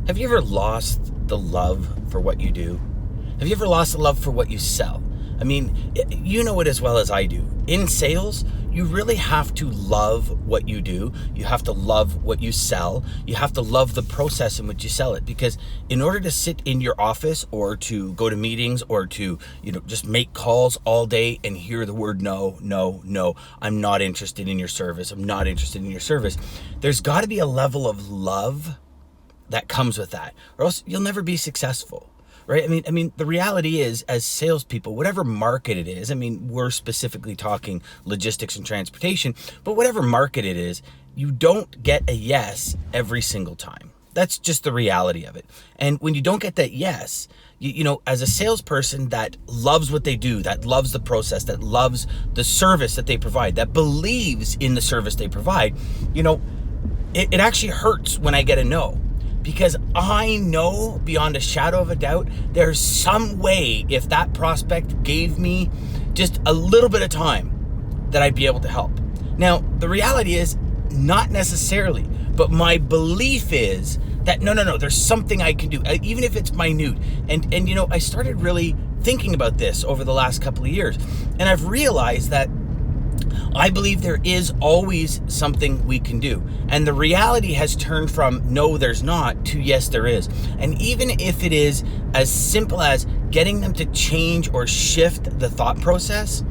Have you ever lost the love for what you do? Have you ever lost the love for what you sell? I mean, you know it as well as I do. In sales, you really have to love what you do. You have to love what you sell. You have to love the process in which you sell it, because in order to sit in your office or to go to meetings or to, just make calls all day and hear the word no, no, no, I'm not interested in your service. I'm not interested in your service. There's got to be a level of love that comes with that, or else you'll never be successful, right? I mean, the reality is, as salespeople, whatever market it is, we're specifically talking logistics and transportation, but whatever market it is, you don't get a yes every single time. That's just the reality of it. And when you don't get that yes, as a salesperson that loves what they do, that loves the process, that loves the service that they provide, that believes in the service they provide, it actually hurts when I get a no. Because I know beyond a shadow of a doubt, there's some way, if that prospect gave me just a little bit of time, that I'd be able to help. Now, the reality is not necessarily, but my belief is that no, there's something I can do, even if it's minute. And I started really thinking about this over the last couple of years, and I've realized that I believe there is always something we can do. And the reality has turned from no, there's not, to yes, there is. And even if it is as simple as getting them to change or shift the thought process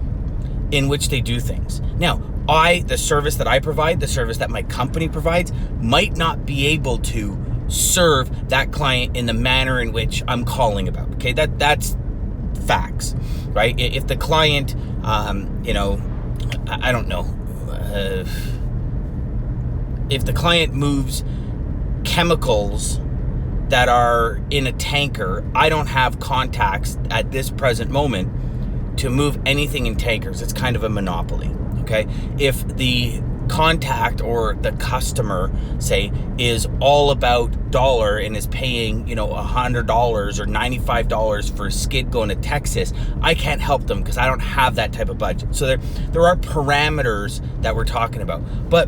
in which they do things. Now, the service that I provide, the service that my company provides, might not be able to serve that client in the manner in which I'm calling about. Okay, that's facts, right? If the client, I don't know, if the client moves chemicals that are in a tanker, I don't have contacts at this present moment to move anything in tankers. It's kind of a monopoly, okay? If the contact or the customer, say, is all about dollar and is paying, $100 or $95 for a skid going to Texas, I can't help them because I don't have that type of budget. So there are parameters that we're talking about. But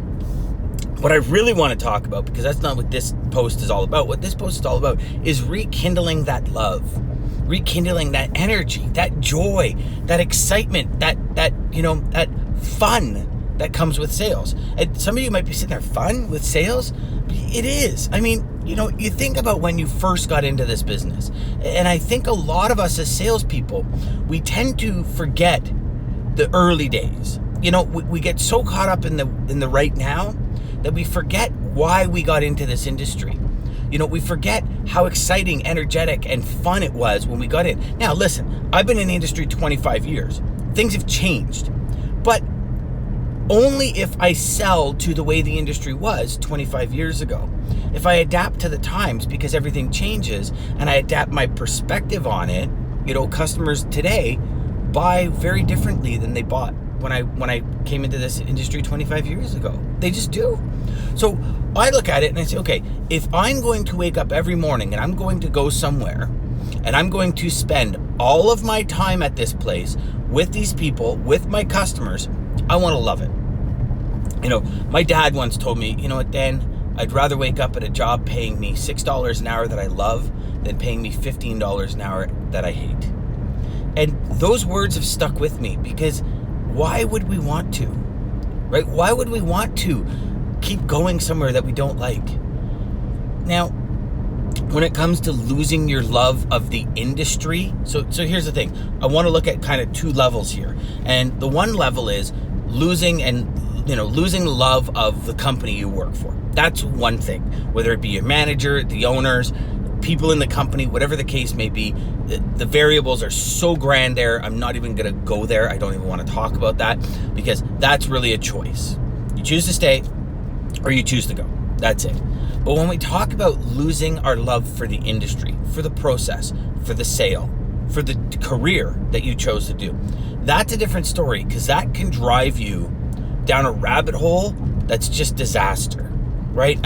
what I really want to talk about, because that's not what this post is all about, what this post is all about is rekindling that love, rekindling that energy, that joy, that excitement, that fun that comes with sales. And some of you might be sitting there, fun with sales? It is. You think about when you first got into this business. And I think a lot of us as salespeople, we tend to forget the early days. We get so caught up in the right now that we forget why we got into this industry. We forget how exciting, energetic, and fun it was when we got in. Now, listen, I've been in the industry 25 years. Things have changed. But only if I sell to the way the industry was 25 years ago. If I adapt to the times, because everything changes, and I adapt my perspective on it, customers today buy very differently than they bought when I came into this industry 25 years ago. They just do. So I look at it and I say, okay, if I'm going to wake up every morning and I'm going to go somewhere and I'm going to spend all of my time at this place with these people, with my customers, I want to love it. My dad once told me, Dan, I'd rather wake up at a job paying me $6 an hour that I love than paying me $15 an hour that I hate. And those words have stuck with me, because why would we want to, right? Why would we want to keep going somewhere that we don't like? Now, when it comes to losing your love of the industry, so here's the thing. I want to look at kind of two levels here. And the one level is losing love of the company you work for. That's one thing. Whether it be your manager, the owners, people in the company, whatever the case may be, the variables are so grand there. I'm not even going to go there. I don't even want to talk about that, because that's really a choice. You choose to stay or you choose to go. That's it. But when we talk about losing our love for the industry, for the process, for the sale, for the career that you chose to do, that's a different story, because that can drive you down a rabbit hole that's just disaster, right?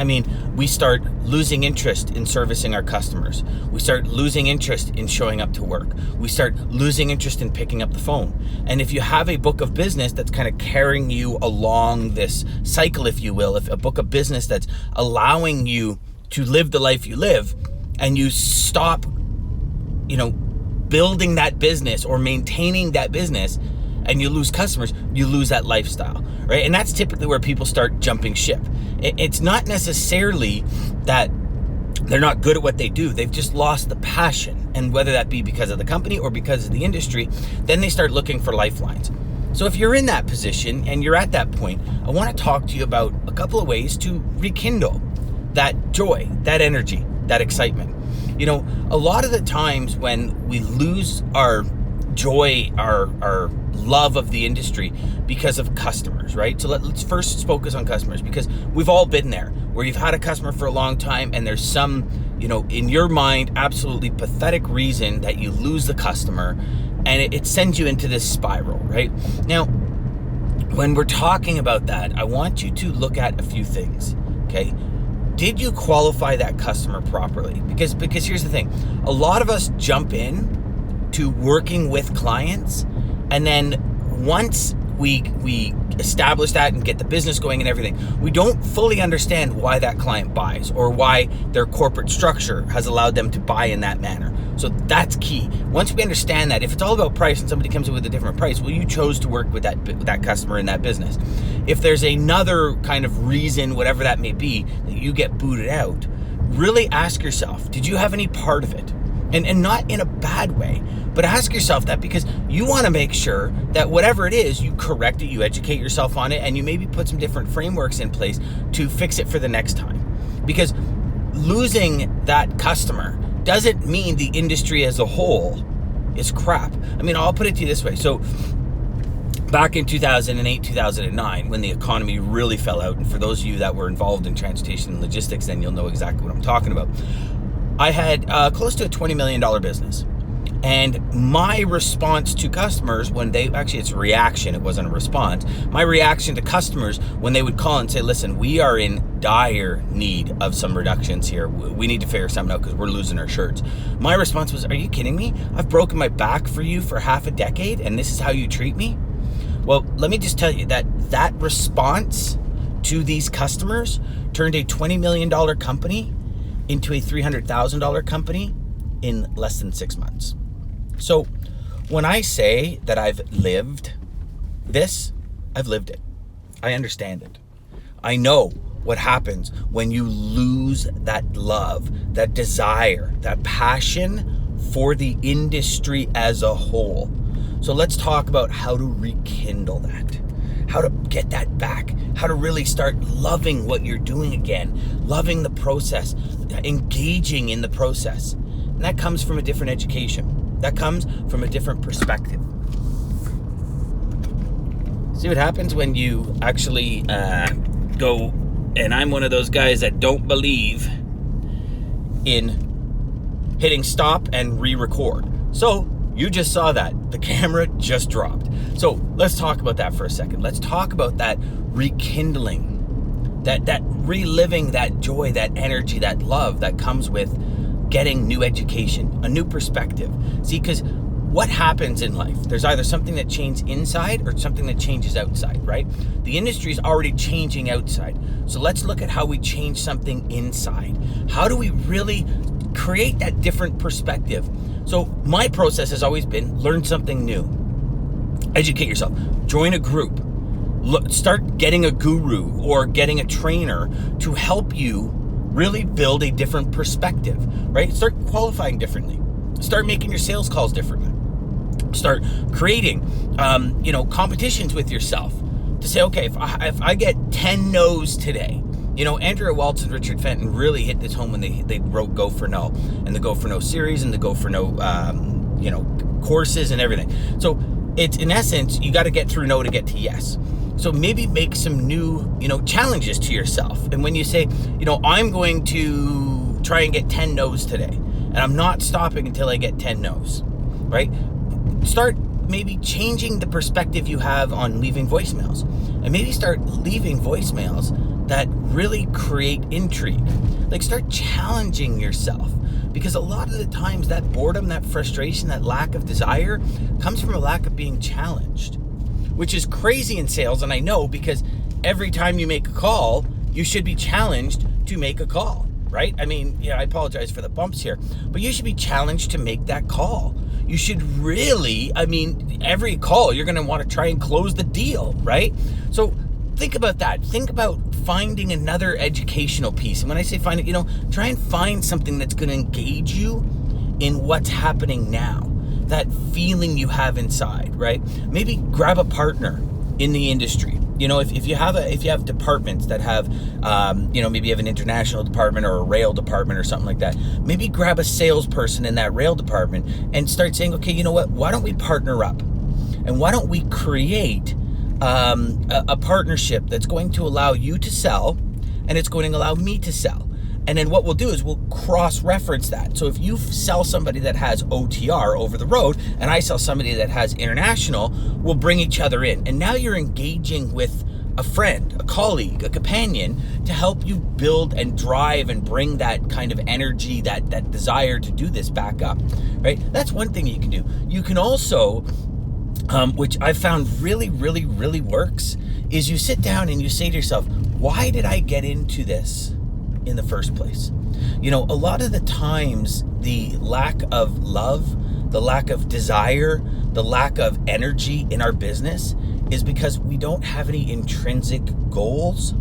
We start losing interest in servicing our customers. We start losing interest in showing up to work. We start losing interest in picking up the phone. And if you have a book of business that's kind of carrying you along this cycle, if you will, if a book of business that's allowing you to live the life you live, and you stop, building that business or maintaining that business, and you lose customers, you lose that lifestyle, right? And that's typically where people start jumping ship. It's not necessarily that they're not good at what they do. They've just lost the passion. And whether that be because of the company or because of the industry, then they start looking for lifelines. So if you're in that position and you're at that point, I want to talk to you about a couple of ways to rekindle that joy, that energy, that excitement. A lot of the times when we lose our joy, our love of the industry because of customers, right? So let's first focus on customers, because we've all been there where you've had a customer for a long time and there's some, in your mind, absolutely pathetic reason that you lose the customer, and it sends you into this spiral, right? Now, when we're talking about that, I want you to look at a few things, okay? Did you qualify that customer properly? Because here's the thing. A lot of us jump in to working with clients, and then once we establish that and get the business going and everything, we don't fully understand why that client buys or why their corporate structure has allowed them to buy in that manner. So that's key. Once we understand that, if it's all about price and somebody comes in with a different price, well, you chose to work with that customer in that business. If there's another kind of reason, whatever that may be, that you get booted out, really ask yourself, did you have any part of it? And not in a bad way, but ask yourself that, because you want to make sure that whatever it is, you correct it, you educate yourself on it, and you maybe put some different frameworks in place to fix it for the next time. Because losing that customer doesn't mean the industry as a whole is crap. I mean, I'll put it to you this way. So back in 2008, 2009, when the economy really fell out, and for those of you that were involved in transportation and logistics, then you'll know exactly what I'm talking about. I had close to a $20 million business. And my response to customers when it's a reaction, it wasn't a response. My reaction to customers when they would call and say, listen, we are in dire need of some reductions here. We need to figure something out because we're losing our shirts. My response was, are you kidding me? I've broken my back for you for half a decade and this is how you treat me? Well, let me just tell you that response to these customers turned a $20 million company into a $300,000 company in less than 6 months. So when I say that I've lived this, I've lived it. I understand it. I know what happens when you lose that love, that desire, that passion for the industry as a whole. So let's talk about how to rekindle that, how to get that back, how to really start loving what you're doing again, loving the process, engaging in the process. And that comes from a different education. That comes from a different perspective. See what happens when you actually go, and I'm one of those guys that don't believe in hitting stop and re-record. So you just saw that. The camera just dropped. So let's talk about that for a second. Let's talk about that rekindling, that reliving that joy, that energy, that love that comes with getting new education, a new perspective. See, because what happens in life, there's either something that changes inside or something that changes outside, right? The industry is already changing outside. So let's look at how we change something inside. How do we really create that different perspective? So my process has always been learn something new, educate yourself, join a group, start getting a guru or getting a trainer to help you really build a different perspective, right? Start qualifying differently. Start making your sales calls differently. Start creating, competitions with yourself to say, okay, if I get 10 no's today, Andrea Waltz and Richard Fenton really hit this home when they wrote Go for No, and the Go for No series and the Go for No, courses and everything. So it's, in essence, you got to get through no to get to yes. So maybe make some new, challenges to yourself. And when you say, I'm going to try and get 10 no's today, and I'm not stopping until I get 10 no's, right? Start maybe changing the perspective you have on leaving voicemails, and maybe start leaving voicemails that really create intrigue. Like, start challenging yourself, because a lot of the times that boredom, that frustration, that lack of desire comes from a lack of being challenged, which is crazy in sales. And I know, because every time you make a call, you should be challenged to make a call. right? I mean, yeah, I apologize for the bumps here, but you should be challenged to make that call. You should really, I mean, every call, you're going to want to try and close the deal, right? So think about that. Think about finding another educational piece. And when I say find it, try and find something that's going to engage you in what's happening now. That feeling you have inside, right? Maybe grab a partner in the industry. If you have departments that have, maybe you have an international department or a rail department or something like that, maybe grab a salesperson in that rail department and start saying, okay, you know what? Why don't we partner up? And why don't we create a partnership that's going to allow you to sell and it's going to allow me to sell? And then what we'll do is we'll cross-reference that. So if you sell somebody that has OTR over the road and I sell somebody that has international, we'll bring each other in. And now you're engaging with a friend, a colleague, a companion to help you build and drive and bring that kind of energy, that desire to do this back up, right? That's one thing you can do. You can also, which I found really, really, really works, is you sit down and you say to yourself, why did I get into this in the first place? A lot of the times the lack of love, the lack of desire, the lack of energy in our business is because we don't have any intrinsic goals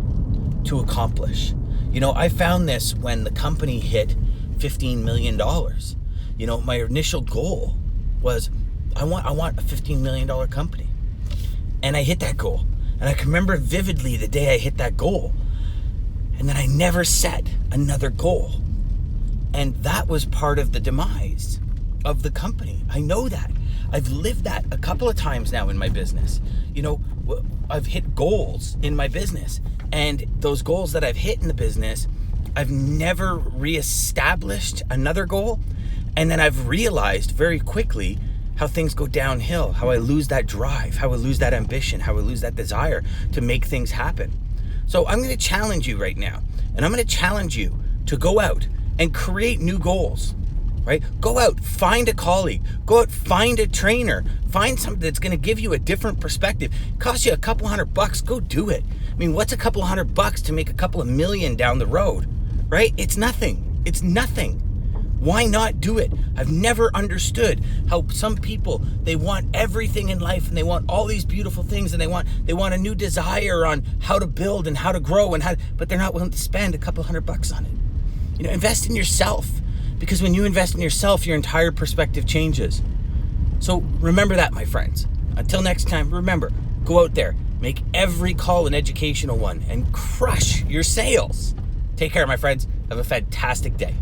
to accomplish. I found this when the company hit $15 million. My initial goal was I want a $15 million company. And I hit that goal. And I can remember vividly the day I hit that goal. And then I never set another goal. And that was part of the demise of the company. I know that. I've lived that a couple of times now in my business. I've hit goals in my business. And those goals that I've hit in the business, I've never reestablished another goal. And then I've realized very quickly how things go downhill, how I lose that drive, how I lose that ambition, how I lose that desire to make things happen. So I'm going to challenge you right now, and I'm going to challenge you to go out and create new goals, right? Go out, find a colleague, go out, find a trainer, find something that's going to give you a different perspective. It costs you a couple $100, go do it. I mean, what's a couple $100 to make a couple of million down the road, right? It's nothing. It's nothing. Why not do it? I've never understood how some people, they want everything in life and they want all these beautiful things and they want a new desire on how to build and how to grow but they're not willing to spend a couple $100 on it. Invest in yourself, because when you invest in yourself, your entire perspective changes. So remember that, my friends. Until next time, remember, go out there, make every call an educational one and crush your sales. Take care, my friends. Have a fantastic day.